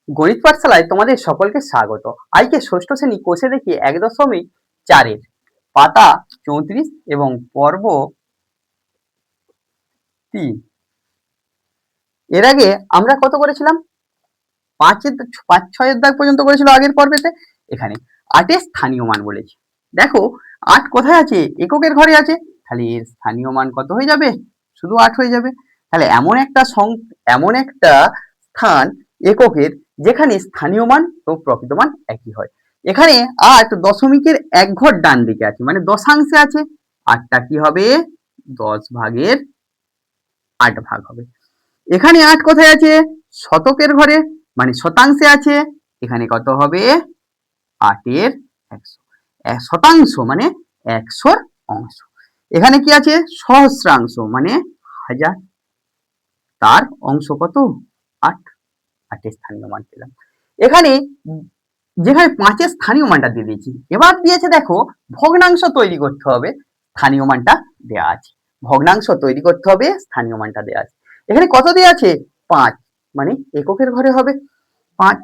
গণিত পাঠশালায় তোমাদের সকলকে স্বাগত। আজকে ষষ্ঠ শ্রেণী কোষে দেখি 1.4-এর পাতা 34 এবং পর্ব 3। এর আগে আমরা কত করেছিলাম? 5-6 দাগ পর্যন্ত করেছিল আগের পর্বেতে। এখানে 8-এর স্থানীয় মান বলেছে। দেখো 8 কোথায় আছে? এককের ঘরে আছে। তাহলে এর স্থানীয় মান কত হয়ে যাবে? শুধু 8 হয়ে যাবে। তাহলে এমন একটা স্থান এককের যেখানে স্থানীয় মান ও প্রকৃত মান একই হয়। এখানে 8 দশমিকের এক ঘর ডান দিকে আছে, মানে দশাংশে আছে। 8টা কি হবে? 10 ভাগের 8 ভাগ হবে। এখানে 8 কোথায় আছে? শতকের ঘরে, মানে শতাংশে আছে। এখানে কত হবে? 8-এর 100। শতাংশ মানে 100-র অংশ। এখানে কি আছে? সহস্রাংশ মানে 1000। তার অংশ কত? 8। 8-এর স্থানীয় মান পেলাম। এখানে যেখানে 5-এর স্থানীয় মানটা দিয়ে দিয়েছি, এবার দিয়েছে দেখো ভগ্নাংশ তৈরি করতে হবে। স্থানীয় মানটা দেওয়া আছে, ভগ্নাংশ তৈরি করতে হবে, স্থানীয় মানটা দেওয়া আছে। এখানে কত দেওয়া আছে? 5, মানে এককের ঘরে হবে 5।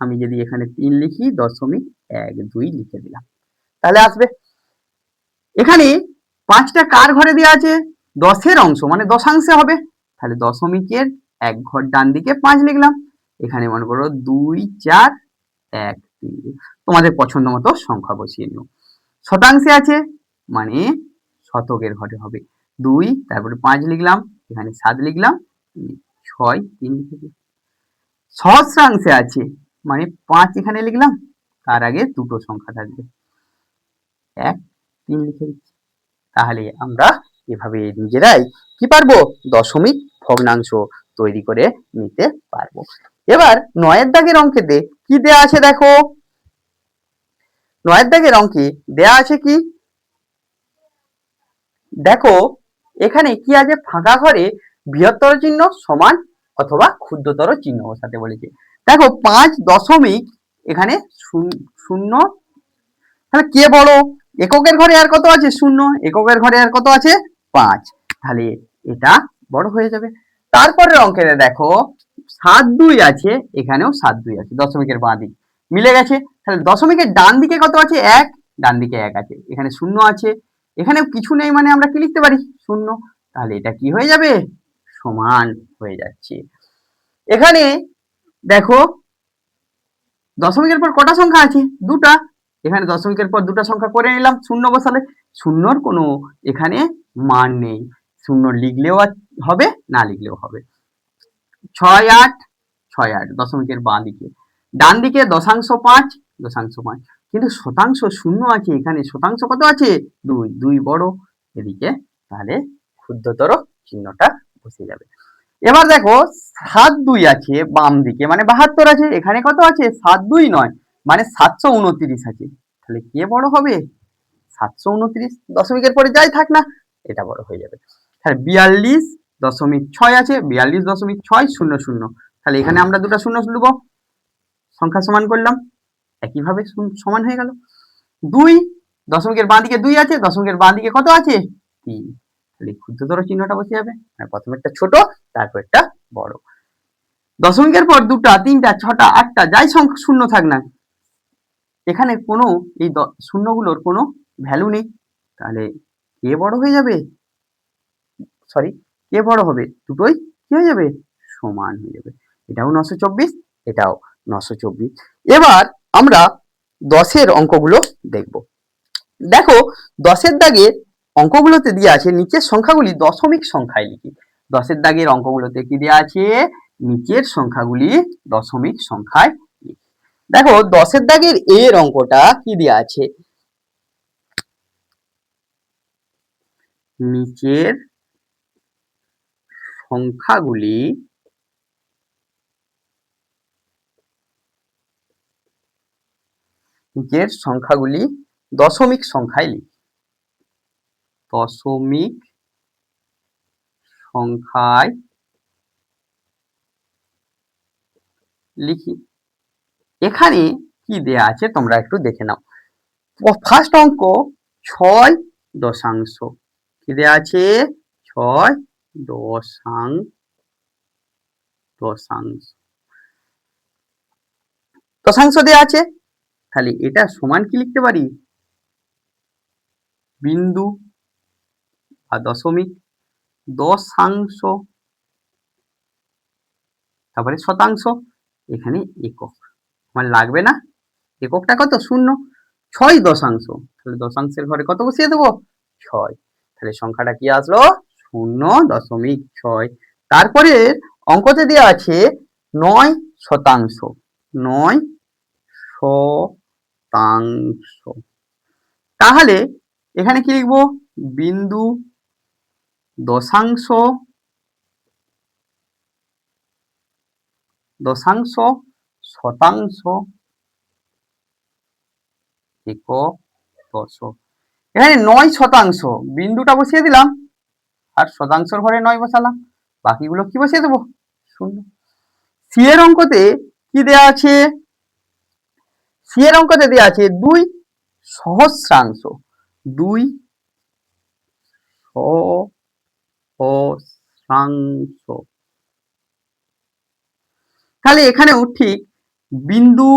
আমি যদি এখানে 3 লিখি, 0.12 লিখে দিলাম, তাহলে আসবে। এখানে 5টা কার ঘরে দেওয়া আছে? 10-এর অংশ, মানে দশাংশে হবে। তাহলে দশমিকের এক ঘর ডান দিকে 5 লিখলাম। এখানে মনে করো 2, 4, 1, 3, তোমাদের পছন্দ মতো সংখ্যা বসিয়ে নিও। শতাংশে আছে, মানে শতকের ঘরে হবে 2, তারপরে 5 লিখলাম, এখানে 7 লিখলাম, 6, 3 লিখে দিই। সহস্রাংশে আছে, মানে 5 এখানে লিখলাম, তার আগে দুটো সংখ্যা থাকবে, 1, 3 লিখে দিচ্ছি। তাহলে আমরা এভাবে নিজেরাই কি পারবো? দশমিক ভগ্নাংশ তৈরি করে নিতে পারবো। এবার 9-এর দাগের অঙ্কেতে কি দেয়া আছে দেখো। 9-এর দাগের অঙ্কে দেয়া আছে কি দেখো, এখানে কি আছে? ফাঁকা ঘরে বৃহত্তর চিহ্ন সমান অথবা ক্ষুদ্রতর চিহ্ন বসাতে বলেছে। দেখো 5 দশমিক এখানে 0, তাহলে কে বড়? এককের ঘরে আর কত আছে? 0। এককের ঘরে আর কত আছে? 5। তাহলে এটা বড় হয়ে যাবে। তারপরের অঙ্কেতে দেখো 7-2 আছে, এখানেও 7-2 আছে, দশমিকের বাঁ দিক মিলে গেছে। তাহলে দশমিকের ডান দিকে কত আছে? 1, ডান দিকে 1 আছে, এখানে 0 আছে, এখানেও কিছু নেই, মানে আমরা কি লিখতে পারি? 0। তাহলে এটা কি হয়ে যাবে? সমান হয়ে যাচ্ছে। এখানে দেখো দশমিকের পর কটা সংখ্যা আছে? 2টা। এখানে দশমিকের পর 2টা সংখ্যা করে নিলাম, 0 বসালে। 0-র কোনো এখানে মান নেই, 0 লিখলেও হবে, না লিখলেও হবে। 6, 8, 6, 8 দশমিকের বাঁ দিকে। ডান দিকে দশাংশ 5, দশাংশ 5, কিন্তু শতাংশ 0 আছে, এখানে শতাংশ কত আছে? 2, 2 বড় এদিকে, তাহলে ক্ষুদ্রতর চিহ্নটা বসে যাবে। এবার দেখো 7-2 আছে বাম দিকে, মানে 72 আছে, এখানে কত আছে? 7-2 নয়, মানে 729 আছে। তাহলে কে বড় হবে? 729। দশমিকের পরে যাই থাক না, এটা বড় হয়ে যাবে। তাহলে 42.6 আছে, 42.600। তাহলে এখানে আমরা দুটো শূন্য নেব, সংখ্যা সমান করলাম, একইভাবে সমান হয়ে গেল। 2, দশমিকের বাঁ দিকে 2 আছে, দশমিকের বাঁ দিকে কত আছে? 3। তাহলে ক্ষুদ্রতর চিহ্নটা বসে যাবে, প্রথমে একটা ছোট, তারপর একটা বড়। দশমিকের পর 2টা, 3টা, 6টা, 8টা যাই সংখ্যা শূন্য থাক না, এখানে কোনো এই শূন্যগুলোর কোনো ভ্যালু নেই। তাহলে কে বড় হয়ে যাবে? সরি, কে বড় হবে? দুটোই কি হয়ে যাবে? সমান হয়ে যাবে। এটাও 924, এটাও 924। এবার আমরা 10-এর অঙ্কগুলো দেখব। দেখো 10-এর দাগের অঙ্কগুলোতে দেওয়া আছে নিচের সংখ্যাগুলি দশমিক সংখ্যায় লিখি। 10-এর দাগের অঙ্কগুলোতে কি দেওয়া আছে? নিচের সংখ্যাগুলি দশমিক সংখ্যায় লিখি। দেখো 10-এর দাগের এর অঙ্কটা কি দেওয়া আছে? নিচের সংখ্যাগুলি দশমিক সংখ্যায় লিখি। দশমিক সংখ্যায় লিখি। এখানে কি দেয়া আছে তোমরা একটু দেখে নাও। ফার্স্ট অঙ্ক 6 দশাংশ, কি দেয়া আছে? 6 দশাংশ। দশাংশ দেওয়া আছে, তাহলে এটা সমান কি লিখতে পারি, বিন্দু বা দশমিক, দশাংশ, তারপরে শতাংশ, এখানে একক, আমার লাগবে না, এককটা কত, 0, 6 দশাংশ, তাহলে দশাংশের ঘরে কত বসিয়ে দেবো, 6, তাহলে সংখ্যাটা কি আসলো, 0.6। তারপরে অঙ্কতে দেওয়া আছে 9 শতাংশ, 9 শতাংশ, তাহলে এখানে কি লিখবো, বিন্দু, দশাংশ, দশাংশ, শতাংশ, একক, দশক। এখানে 9 শতাংশ, বিন্দুটা বসিয়ে দিলাম আর শতাংশের ঘরে 9 বসালাম, বাকিগুলো কি বসিয়ে দেবো, 0। সি এর অঙ্কতে কি দেওয়া আছে, সি এর অঙ্কতে দেওয়া আছে 2 সহস্রাংশ, 2 সহস্রাংশ, তাহলে এখানেও ঠিক বিন্দু,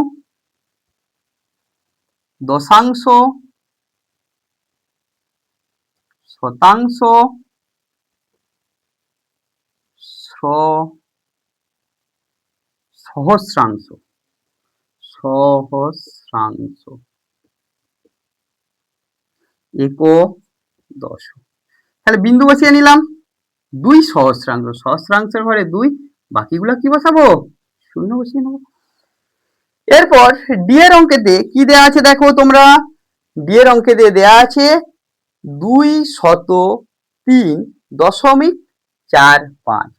দশাংশ, শতাংশ, সহস্রাংশ, সহস্রাংশ, একক, দশক, তাহলে বিন্দু বসিয়ে নিলাম, 2 সহস্রাংশ, সহস্রাংশের ঘরে 2, বাকিগুলো কি বসাবো, 0 বসিয়ে নেবো। এরপর ডি এর অঙ্কেতে কি দেওয়া আছে দেখো তোমরা, ডি এর অঙ্কেতে দেওয়া আছে 203.45,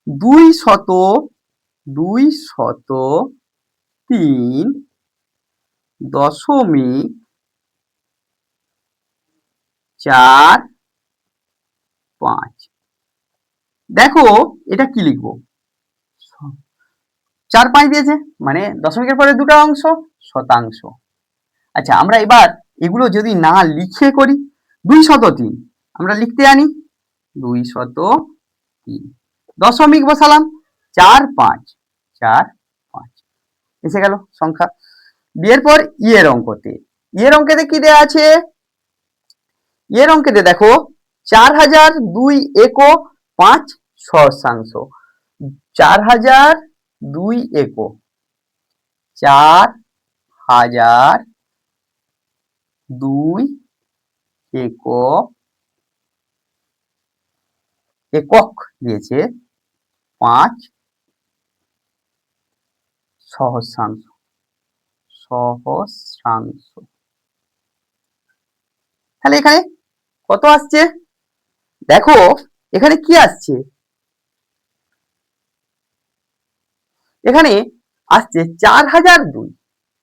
203.45, দেখো এটা কি লিখবো, 4-5 দিয়েছে, মানে দশমিকের পরে দুটো অংশ, শতাংশ। আচ্ছা আমরা এবার এগুলো যদি না লিখে করি, 203 আমরা লিখতে জানি, 203, দশমিক বসালাম, 4-5, 4-5, এসে গেল সংখ্যা। বিয়ের পর ইয়ের অঙ্কতে, ইয়ের অঙ্কেতে কি দেওয়া আছে, ইয়ের অঙ্কেতে দেখো 4002 একক 5 সহস্রাংশ, 4002 একক, 4002 একক, একক দিয়েছে 5 সহস্রাংশ, সহস্রাংশ, তাহলে এখানে কত আসছে দেখো, এখানে কি আসছে, এখানে আসছে 4002,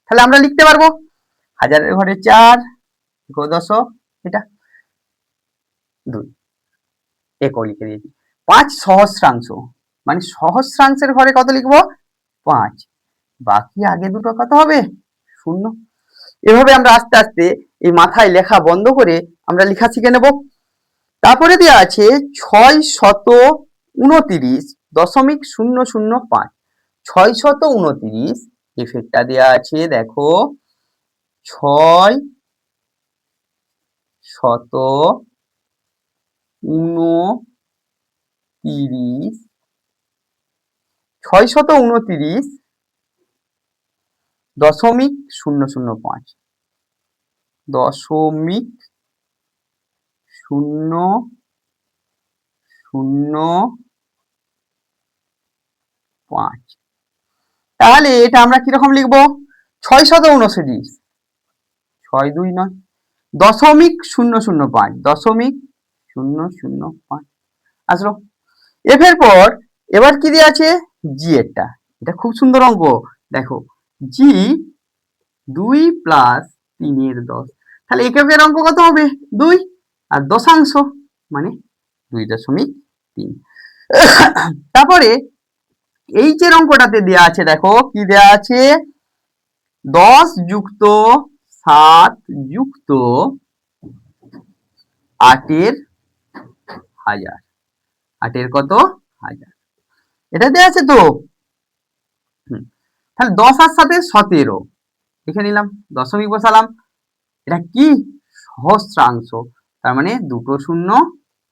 তাহলে আমরা লিখতে পারবো হাজারের ঘরে 4, দশক, এটা 2, একক লিখে দিয়েছি। 5 সহস্রাংশ, মানে সহস্রাংশের ঘরে কত লিখবো, 5, বাকি আগে দুটো কত হবে, 0। এভাবে আমরা আস্তে আস্তে এই মাথায় লেখা বন্ধ করে আমরা লেখা শিখে নেব। তারপরে দেওয়া আছে 629.005, 629, এফেক্টটা দেওয়া আছে দেখো, 629, 629.005, দশমিক 005, তাহলে এটা আমরা কিরকম লিখবো, 629, 6-2 নয়, দশমিক 005, দশমিক 005 আসলো। এফ এর পর এবার কি দিয়ে আছে, জি এরটা, এটা খুব সুন্দর অঙ্ক দেখো, জি 2 + 3/10, তাহলে এককের অঙ্ক কত হবে, 2, আর দশাংশ মানে 2.3। তারপরে এইচ এর অঙ্কটাতে দেওয়া আছে দেখো, কি দেওয়া আছে, 10 + 7 + 8 হাজার, 8 কত, হাজার, এটা দেওয়া আছে তো। তাহলে 10 আর 7 17 লিখে নিলাম, দশমিক বসালাম। এটা কি সহস্রাংশ, তার মানে 2 শূন্য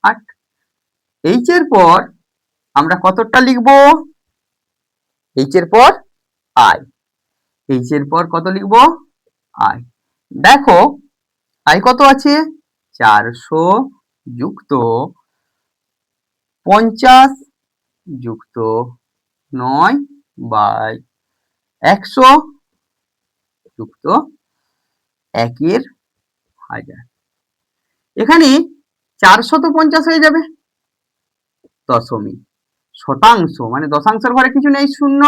8। এইচ এর পর আমরা কতটা লিখব, এইচ এর পর আই, এইচ এর পর কত লিখব আই। দেখো আই কত আছে 400 যুক্ত 50 যুক্ত 9 বাই 100 যুক্ত 1 হাজার। এখানে 450 হয়ে যাবে, দশমিক শতাংশ মানে দশাংশের ঘরে কিছু নেই, শূন্য,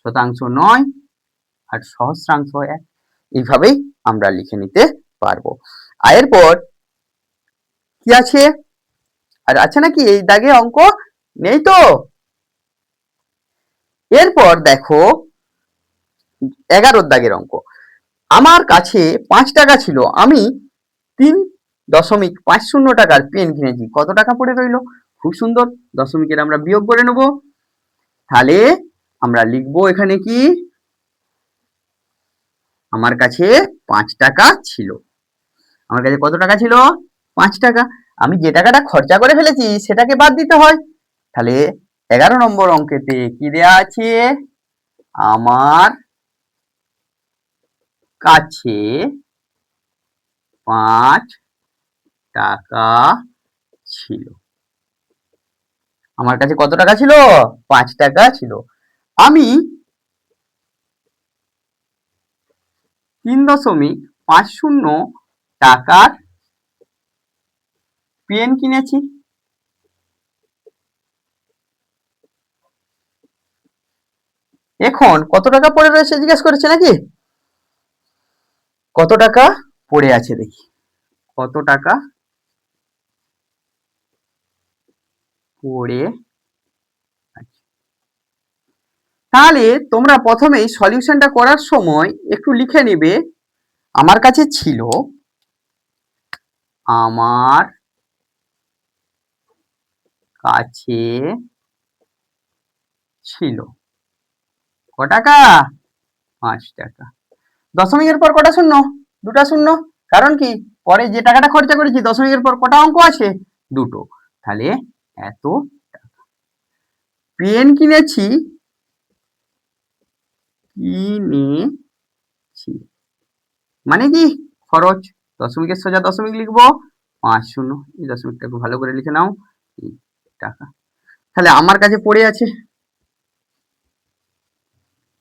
শতাংশ 9 আর সহস্রাংশ 1। এইভাবেই আমরা লিখে নিতে পারবো। আয়ের পর কি আছে, আর আছে নাকি এই দাগে অঙ্ক নেই তো? এরপর দেখো 11 দাগের অঙ্ক। আমার কাছে 5 টাকা ছিল, আমি 3.50 টাকার পেন কিনেছি, কত টাকা পড়ে রইল? খুব সুন্দর, দশমিকের আমরা বিয়োগ করে নেব। তাহলে আমরা লিখবো এখানে কি, আমার কাছে 5 টাকা ছিল। আমার কাছে কত টাকা ছিল 5 টাকা। আমি যে টাকাটা খরচা করে ফেলেছি সেটাকে বাদ দিতে হয়। তাহলে 11 নম্বর অঙ্কেতে কি দেয়া আছে, আমার কাছে 5 টাকা ছিল। আমার কাছে কত টাকা ছিল 5 টাকা ছিল। আমি 3.50 টাকার পেন কিনেছি। এখন কত টাকা পড়ে রয়েছে জিজ্ঞেস করেছে নাকি, কত টাকা পড়ে আছে দেখি, কত টাকা পড়ে আছে। তাহলে তোমরা প্রথমেই সলিউশনটা করার সময় একটু লিখে নিবে, আমার কাছে ছিল, আমার কাছে ছিল ক টাকা 5 টাকা। দশমিকের পর কটা শূন্য, দুটা শূন্য, কারণ কি পরে যে টাকাটা খরচা করেছি দশমিকের পর কটা অঙ্ক আছে, দুটো। তাহলে এত টাকা। পেন কিনেছি, কিনেছি মানে কি খরচ, দশমিকের সোজা দশমিক লিখবো, 5 শূন্য, এই দশমিকটা একটু ভালো করে লিখে নাও, টাকা। তাহলে আমার কাছে পড়ে আছে,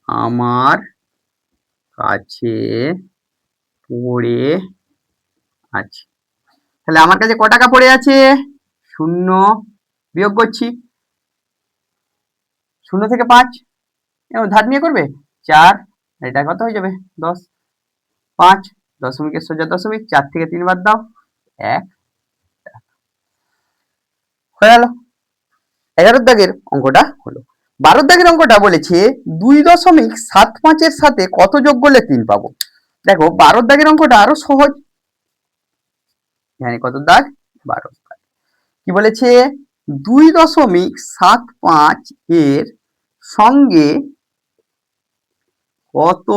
আমার কাছে পড়ে আছে। তাহলে আমার কাছে ক টাকা পড়ে আছে, শূন্য, বিয়োগ করছি, শূন্য থেকে 5 ধার নিয়ে করবে 4, এটা কত হয়ে যাবে 10, 5 দশমিকের সোজা দশমিক, 4 থেকে 3 বাদ দাও 1, হয়ে গেল। 11 দাগের অঙ্কটা হলো। 12 দাগের অঙ্কটা বলেছে 2.75 এর সাথে কত যোগ করলে 3 পাবো। দেখো 12 দাগের অঙ্কটা আরো সহজ, এখানে কত দাগ 12 দাগ। কি বলেছে 2.75 এর সঙ্গে কত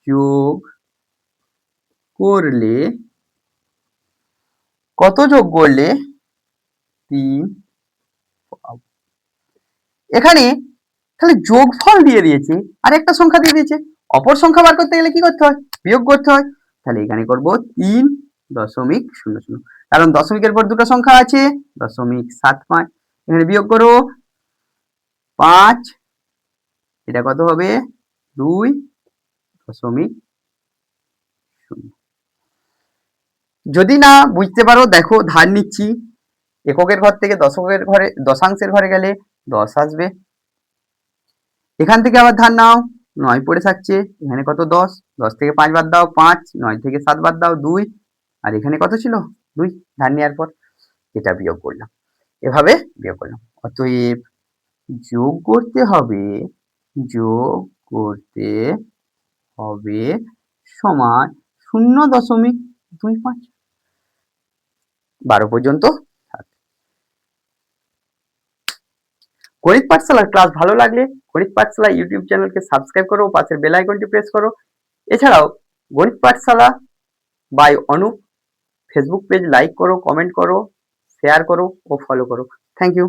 যোগ করলে, কত যোগ করলে 3 পাবো। এখানে তাহলে যোগফল দিয়ে দিয়েছে আর একটা সংখ্যা দিয়ে দিয়েছে, অপর সংখ্যা বার করতে গেলে কি করতে হয়, বিয়োগ করতে হয়। তাহলে এখানে করব 3.00, কারণ দশমিকের পর দুটো সংখ্যা আছে 0.75, এখানে বিয়োগ করো 5, এটা কত হবে 2.0। যদি না বুঝতে পারো দেখো ধার নিচ্ছি, এককের ঘর থেকে দশকের ঘরে, দশাংশের ঘরে গেলে 10 আসবে, এখান থেকে আবার ধার নাও, 9 পড়ে থাকছে, এখানে কত 10, 10 থেকে 5 বাদ দাও 5, 9 থেকে 7 বাদ দাও 2, আর এখানে কত ছিল 2, ধার নেওয়ার পর এটা বিয়োগ করলাম, এভাবে বিয়োগ করলাম। অতএব যোগ করতে হবে, যোগ করতে হবে সমান 0.25, 12 পর্যন্ত। গণিত পাঠশালার ক্লাস ভালো লাগলে গণিত পাঠশালা ইউটিউব চ্যানেলকে সাবস্ক্রাইব করো, পাশের বেল আইকনটি প্রেস করো। এছাড়াও Ganit Pathshala by Anup Facebook page like করো, কমেন্ট করো, শেয়ার করো ও ফলো করো। Thank you.